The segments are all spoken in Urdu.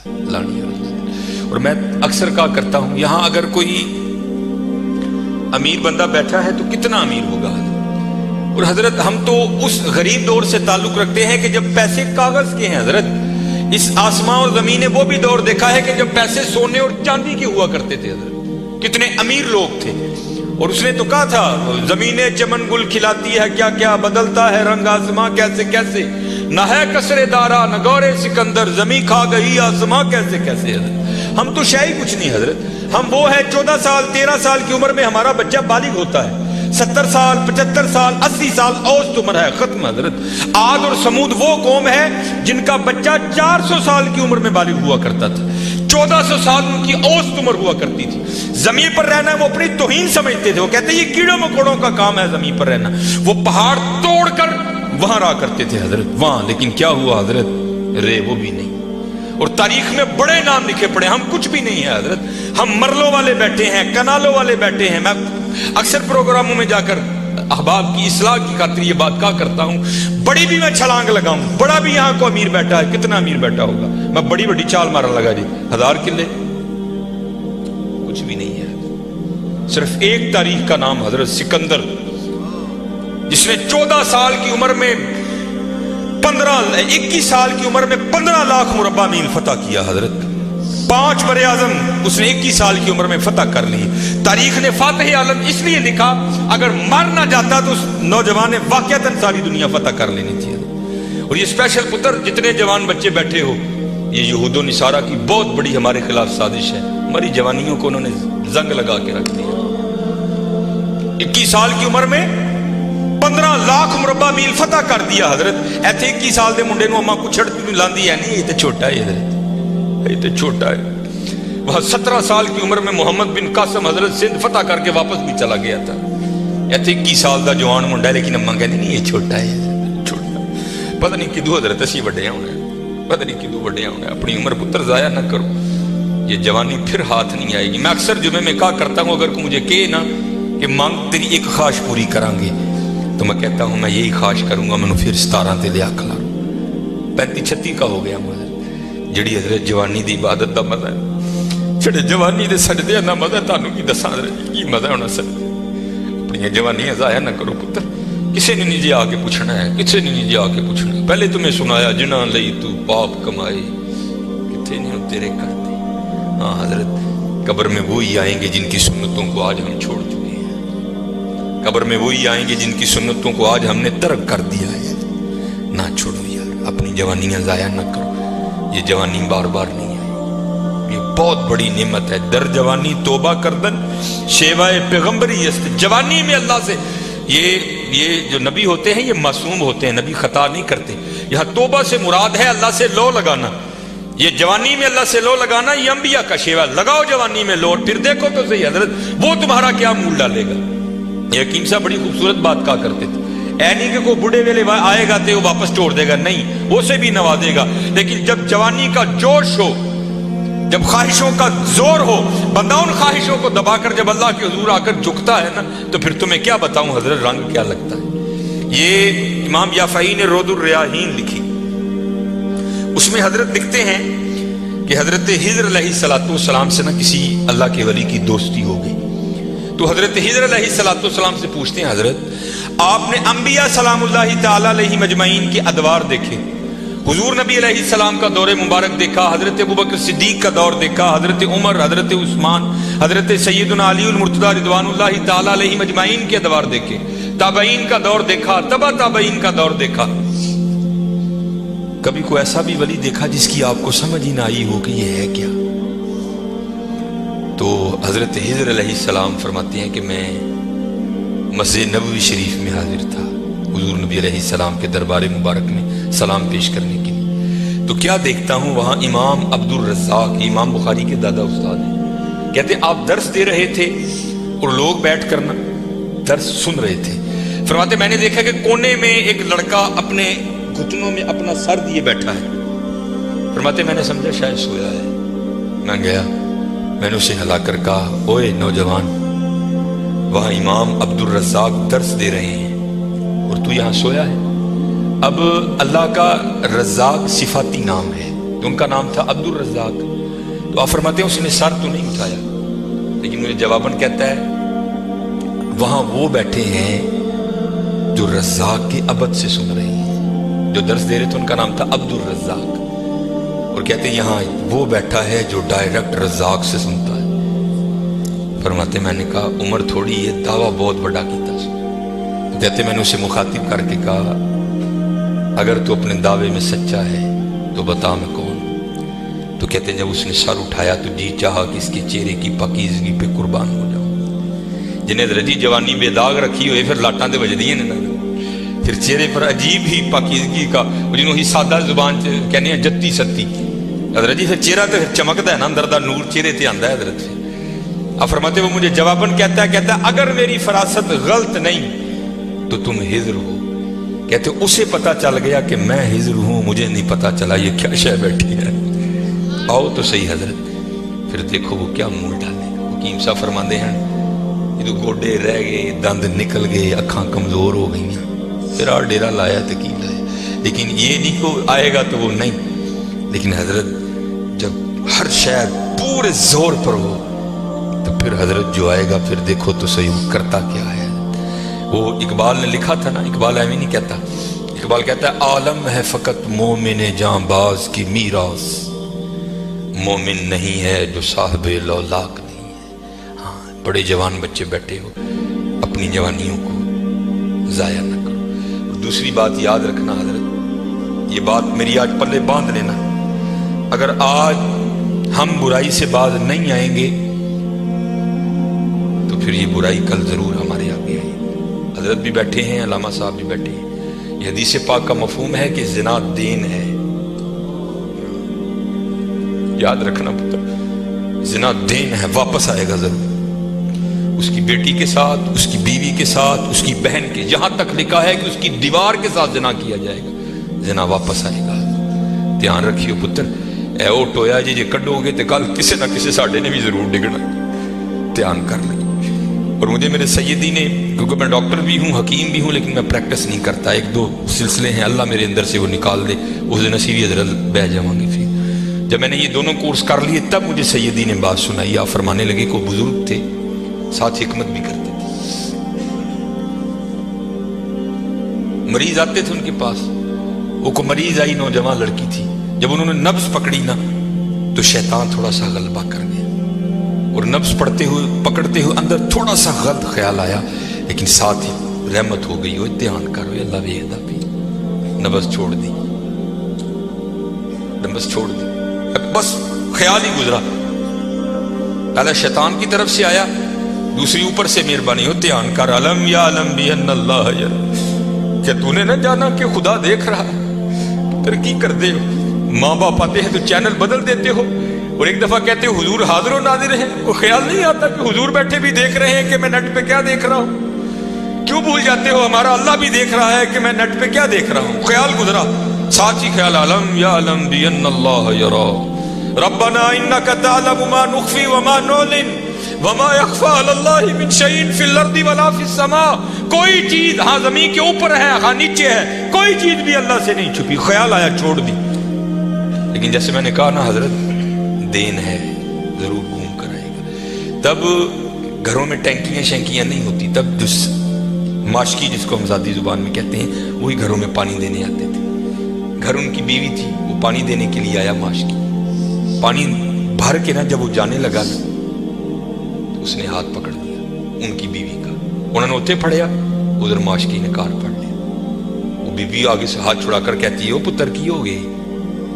اور میں اکثر کہا کرتا ہوں یہاں اگر کوئی امیر بندہ بیٹھا ہے تو کتنا امیر ہوگا، اور حضرت ہم تو اس غریب دور سے تعلق رکھتے ہیں کہ جب پیسے کاغذ کے ہیں حضرت. اس آسمان اور زمین نے وہ بھی دور دیکھا ہے کہ جب پیسے سونے اور چاندی کے ہوا کرتے تھے حضرت. کتنے امیر لوگ تھے. اور اس نے تو کہا تھا زمینیں چمن گل کھلاتی ہے کیا کیا، بدلتا ہے رنگ آسماں کیسے کیسے، نہ ہے کسرے دارا نہ گورے سکندر، زمین کھا گئی آسماں کیسے کیسے. حضرت ہم تو شے ہی کچھ نہیں حضرت. ہم وہ ہے 14 سال 13 سال کی عمر میں ہمارا بچہ بالغ ہوتا ہے، 70 سال 75 سال 80 سال اوسط عمر ہے، ختم حضرت. عاد اور سمود وہ قوم ہے جن کا بچہ 400 سال کی عمر میں بالغ ہوا کرتا تھا، 1400 سال ان کی اوسط عمر ہوا کرتی تھی. زمین پر رہنا وہ اپنی توہین سمجھتے تھے، وہ کہتے یہ کیڑوں مکوڑوں کا کام ہے زمین پر رہنا. وہ پہاڑ توڑ کر وہاں رہا کرتے تھے حضرت وہاں. لیکن کیا ہوا حضرت، رے وہ بھی نہیں. اور تاریخ میں بڑے نام لکھے پڑے، ہم کچھ بھی نہیں ہے حضرت. ہم مرلوں والے بیٹھے ہیں، کنالوں والے بیٹھے ہیں. میں اکثر پروگراموں میں جا کر احباب کی اصلاح کی خاطر یہ بات کہا کرتا ہوں، بڑی بھی میں چھلانگ لگاؤں، بڑا بھی یہاں کو امیر بیٹھا ہے، کتنا امیر بیٹھا ہوگا. میں بڑی بڑی چال مارن لگا جی 1000 کلے، کچھ بھی نہیں ہے. صرف ایک تاریخ کا نام حضرت سکندر، جس نے 14 سال کی عمر میں 21 سال کی عمر میں 15 لاکھ مربع میل فتح کیا حضرت. 5 بر اعظم اس نے 21 سال کی عمر میں فتح کر لی. تاریخ نے فاتح عالم اس لیے لکھا، اگر مر نہ جاتا تو اس نوجوان نے واقعتاً ساری دنیا فتح کر لینی تھی. اور یہ اسپیشل پتر جتنے جوان بچے بیٹھے ہو، یہ یہود و نصارہ کی بہت بڑی ہمارے خلاف سازش ہے. ہماری جوانیوں کو انہوں نے زنگ لگا کے رکھ دیا. 21 سال کی عمر میں 15 لاکھ مربع میل فتح کر دیا حضرت. ایتھے 21 سال دے منڈے نو اما کچھڑ لاندی ہے نہیں، یہ تو چھوٹا ہے حضرت، یہ تو چھوٹا ہے. وہاں 17 سال کی عمر میں محمد بن قاسم حضرت سندھ فتح کر کے واپس بھی چلا گیا تھا. ایتھے 21 سال دا جوان منڈا ہے، لیکن اما کہنے نہیں یہ چھوٹا ہے، چھوٹا. پتہ نہیں کدو حضرت اسی وڈے ہونے، پتہ نہیں کدو وڈے ہونے. اپنی عمر پتر ضائع نہ کرو، یہ جوانی پھر ہاتھ نہیں آئے گی. میں اکثر جمعے میں کہا کرتا ہوں، اگر کوئی مجھے کہے نا کہ مانگ تیری ایک خواہش پوری کریں گے، تو میں کہتا ہوں میں یہی خواہش کروں گا میں پھر 17 تے لیا کھلا 35-36 کا ہو گیا مگر جڑی حضرت جوانی دی عبادت دا مزہ ہے، جڑے جوانی دے سجدے دا مزہ ہے. تانوں کی دساں حضرت کی مزہ ہونا سجدے. اپنی جوانیاں ضائع نہ کرو پتر. کسے نے نہیں جی آ کے پوچھنا ہے، کسے نے نہیں جی آ کے پوچھنا ہے. پہلے تمہیں سنایا جنہاں لئی تو پاپ کمائی، کتنے نہیں تیرے کرتے. ہاں حضرت قبر میں وہی آئیں گے جن کی سنتوں کو آج ہم چھوڑ چکے ہیں. قبر میں وہی آئیں گے جن کی سنتوں کو آج ہم نے ترک کر دیا ہے. نہ چھوڑو یار، اپنی جوانیاں ضائع نہ کرو. یہ جوانی بار بار نہیں آئی، یہ بہت بڑی نعمت ہے. در جوانی توبہ کردن شیوائے پیغمبری است. جوانی میں اللہ سے یہ جو نبی ہوتے ہیں یہ معصوم ہوتے ہیں، نبی خطا نہیں کرتے. یہاں توبہ سے مراد ہے اللہ سے لو لگانا. یہ جوانی میں اللہ سے لو لگانا یہ انبیاء کا شیوا. لگاؤ جوانی میں لو، پھر دیکھو تو صحیح حضرت وہ تمہارا کیا مول ڈالے گا. یہ حکیم صاحب بڑی خوبصورت بات کہا کرتے تھے، اے نہیں کہ کوئی بڑھے ویلے آئے گا تو وہ واپس چھوڑ دے گا، نہیں، وہ سے بھی نوازے گا. لیکن جب جوانی کا جوش ہو، جب خواہشوں کا زور ہو، بندہ ان خواہشوں کو دبا کر جب اللہ کے حضور آ کر جھکتا ہے نا، تو پھر تمہیں کیا بتاؤں حضرت رنگ کیا لگتا ہے. یہ امام یافعی نے رود الریاحین لکھی، اس میں حضرت لکھتے ہیں کہ حضرت خضر علیہ السلام سے نا کسی اللہ کے ولی کی دوستی ہو گئی. تو حضرت خضر علیہ السلام سے پوچھتے ہیں حضرت آپ نے انبیاء سلام اللہ تعالی علیہ مجمعین کے ادوار دیکھے، حضور نبی علیہ السلام کا دور مبارک دیکھا، حضرت ابوبکر صدیق کا دور دیکھا، حضرت عمر، حضرت عثمان، حضرت سیدنا علی المرتضی رضوان اللہ تعالی علیہ مجمعین کے ادوار دیکھے، تابعین کا دور دیکھا، تبع تابعین کا دور دیکھا، کبھی کوئی ایسا بھی ولی دیکھا جس کی آپ کو سمجھ ہی نہ آئی ہو کہ یہ ہے کیا؟ تو حضرت خضر علیہ السلام فرماتے ہیں کہ میں مسجد نبوی شریف میں حاضر تھا حضور نبی علیہ السلام کے دربار مبارک میں سلام پیش کرنے کے لیے. تو کیا دیکھتا ہوں وہاں امام عبد الرزاق، امام بخاری کے دادا استاد ہیں، کہتے آپ درس دے رہے تھے اور لوگ بیٹھ کر نا درس سن رہے تھے. فرماتے میں نے دیکھا کہ کونے میں ایک لڑکا اپنے گھٹنوں میں اپنا سر دیے بیٹھا ہے. فرماتے میں نے سمجھا شاید سویا ہے. میں گیا، میں نے اسے ہلا کر کہا اوئے نوجوان، وہاں امام عبد الرزاق درس دے رہے ہیں اور تو یہاں سویا ہے. اب اللہ کا رزاق صفاتی نام ہے، تو ان کا نام تھا عبد الرزاق. تو آپ فرماتے ہیں اس نے سر تو نہیں اٹھایا, لیکن مجھے جواباً کہتا ہے وہاں وہ بیٹھے ہیں جو رزاق کے ابد سے سن رہے ہیں. جو درس دے رہے تھے ان کا نام تھا عبد الرزاق, اور کہتے ہیں یہاں وہ بیٹھا ہے جو ڈائریکٹ رزاق سے سنتا ہے. فرماتے میں نے کہا عمر تھوڑی یہ دعویٰ بہت بڑا کیتا. کہتے میں نے اسے مخاطب کر کے کہا اگر تو اپنے دعوے میں سچا ہے تو بتا میں کون. تو کہتے جب اس نے سر اٹھایا تو جی چاہا کہ اس کے چہرے کی پاکیزگی پہ قربان ہو جاؤں. جنہیں رجی جوانی بے داغ رکھی ہوئے پھر لاٹاں دے وجدی ہیں نا, پھر چہرے پر عجیب ہی پاکیزگی کا جنہوں ہی سادہ زبان کہنے ہیں جتی ستی حضرت جی. پھر چہرہ تو چمکتا ہے نا, اندر دا نور چہرے تے آندا ہے حضرت سے. اب فرماتے وہ مجھے جواباً کہتا ہے اگر میری فراست غلط نہیں تو تم ہجر ہو. کہتے اسے پتا چل گیا کہ میں ہجر ہوں, مجھے نہیں پتا چلا یہ کیا شے بیٹھی ہے. آؤ تو صحیح حضرت. پھر دیکھو وہ کیا منہ ڈالے. حکیم صاحب فرماندے ہیں یہ گوڈے رہ گئے, دند نکل گئے, اکھاں کمزور ہو گئی ہیں. پھر آ ڈیرا لایا تو کی لایا, لیکن یہ نہیں کو آئے گا تو وہ نہیں. لیکن حضرت جب ہر شے پورے زور پر ہو تو پھر حضرت جو آئے گا پھر دیکھو تو صحیح وہ کرتا کیا ہے. وہ اقبال نے لکھا تھا نا, اقبال ایویں نہیں کہتا. اقبال کہتا ہے عالم ہے فقط مومن جاں باز کی میراث, مومن نہیں ہے جو صاحب لولاک نہیں ہے. ہاں بڑے جوان بچے بیٹھے ہو, اپنی جوانیوں کو ضائع نہ کرو. اور دوسری بات یاد رکھنا حضرت, یہ بات میری آج پلے باندھ لینا, اگر آج ہم برائی سے باز نہیں آئیں گے تو پھر یہ برائی کل ضرور ہمارے آگے آئے. حضرت بھی بیٹھے ہیں, علامہ صاحب بھی بیٹھے ہیں. یہ حدیث پاک کا مفہوم ہے کہ زنا دین ہے. یاد رکھنا پتر, زنا دین ہے, واپس آئے گا ضرور. اس کی بیٹی کے ساتھ, اس کی بیوی کے ساتھ, اس کی بہن کے, جہاں تک لکھا ہے کہ اس کی دیوار کے ساتھ زنا کیا جائے گا, زنا واپس آئے گا. دھیان رکھیو پتر, اے او ٹویا جی جے کڈو گے تو کل کسی نہ کسی ساڈے نے بھی ضرور ڈگنا. دھیان کر لیں. اور مجھے میرے سیدی نے, کیونکہ میں ڈاکٹر بھی ہوں, حکیم بھی ہوں, لیکن میں پریکٹس نہیں کرتا. ایک دو سلسلے ہیں, اللہ میرے اندر سے وہ نکال دے, اس دن اسی بھی حضرت بہ جاؤں گے. پھر جب میں نے یہ دونوں کورس کر لیے تب مجھے سیدی نے بات سنائی. آپ فرمانے لگے کو بزرگ تھے, ساتھ حکمت بھی کرتے تھے. مریض آتے تھے ان کے پاس, وہ کو مریض آئی, نوجوان لڑکی تھی. جب انہوں نے نبض پکڑی نا تو شیطان تھوڑا سا غلبہ کر گیا, اور نبض پڑھتے ہوئے پکڑتے ہوئے اندر تھوڑا سا غلط خیال آیا, لیکن ساتھ ہی رحمت ہو گئی. دھیان کرو, اللہ ویدہ بھی نبض چھوڑ دی, نبض چھوڑ دی. بس خیال ہی گزرا, پہلا شیطان کی طرف سے آیا, دوسری اوپر سے مہربانی ہو. دھیان کر, علم یا علم بھی ان اللہ یرا, کیا تو نے نہ جانا کہ خدا دیکھ رہا. ترقی کر دے, ماں باپ آتے ہیں تو چینل بدل دیتے ہو, اور ایک دفعہ کہتے ہو حضور حاضر و ناظر ہیں. وہ خیال نہیں آتا کہ حضور بیٹھے بھی دیکھ رہے ہیں کہ میں نیٹ پہ کیا دیکھ رہا ہوں. کیوں بھول جاتے ہو ہمارا اللہ بھی دیکھ رہا ہے کہ میں نیٹ پہ کیا دیکھ رہا ہوں. خیال گزرا, ساتھ ہی خیال علم یا علم بھی ان اللہ یرا, ربنا انک تعلم ما نخفی وما نعلن وما یخفی علی اللہ من شیء فی الارض ولا فی السماء. کوئی چیز ہاں زمین کے اوپر ہے, ہاں نیچے ہے, کوئی چیز بھی اللہ سے نہیں چھپی. خیال آیا, چھوڑ دی. لیکن جیسے میں نے کہا نا حضرت, دین ہے, ضرور گھوم کر آئے گا. تب گھروں میں ٹینکیاں شینکیاں نہیں ہوتی, تب ماشکی جس کو ہم ذاتی زبان میں کہتے ہیں وہی گھروں میں پانی دینے آتے تھے. گھر ان کی بیوی تھی, وہ پانی دینے کے لیے آیا. ماشکی پانی بھر کے نا جب وہ جانے لگا نا تو اس نے ہاتھ پکڑ دیا ان کی بیوی کا. انہوں نے اتنے پھڑیا, ادھر ماشکی نے کار پڑ لیا. وہ بیوی آگے سے ہاتھ چھڑا کر کہتی ہے, وہ پتر کی ہو گئی.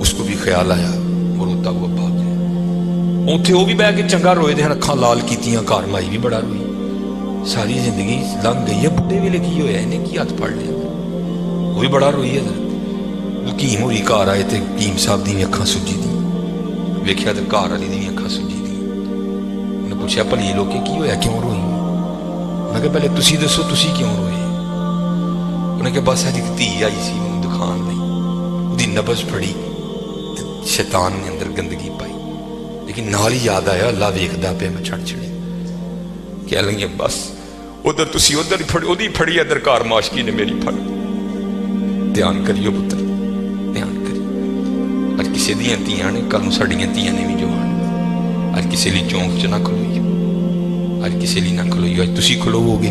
اس کو بھی خیال آیا, وہ روتا ہوا بھاگ گیا. اتنے وہ بھی بہ کے چنگا روئے تھے, اکھاں لال کیتیاں, گھر مائی بھی بڑا روئی. ساری زندگی لنگ گئی ہے, بڈھے ویلے کی ہویا, انہیں کی ہاتھ پڑ لیا. وہ بھی بڑا روئی ہے. حکیم ہوئی گھر آئے تو حکیم صاحب دی اکھاں سجی دی, ویکھیا تو گھر والی دی اکھاں سجی دی. انہیں پوچھا بھلی لوگ کی ہویا, کیوں روئی. میں کہا پہلے تسی دسو, تسی کیوں روئے. انہیں کہا بس ایک دھی آئی سی مینوں دکھان لئی, دی نبض پھڑی, شیطان نے اندر گندگی پائی. لیکن نال ہی یاد آیا اللہ ویکھدا پیا, میں چھڑ چھڑے کہہ لیں گے بس ادھر تسی ادھر پھڑی پھڑی, ادھر کار ماشکی نے میری پھڑ. دھیان کریو پتر, دھیان کریو. اج ਕਿਸੇ ਦੀਆਂ ਧੀਆਂ ਨੇ, ਕੱਲ ਨੂੰ ਸਾਡੀਆਂ ਧੀਆਂ ਨੇ ਵੀ ਜਵਾਨ। ਅੱਜ ਕਿਸੇ ਲਈ ਚੌਂਕ 'ਚ ਨਾ ਖਲੋਈਓ, ਅੱਜ ਕਿਸੇ ਲਈ ਨਾ ਖਲੋਈਓ, ਅੱਜ ਤੁਸੀਂ ਖਲੋਵੋਗੇ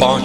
5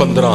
15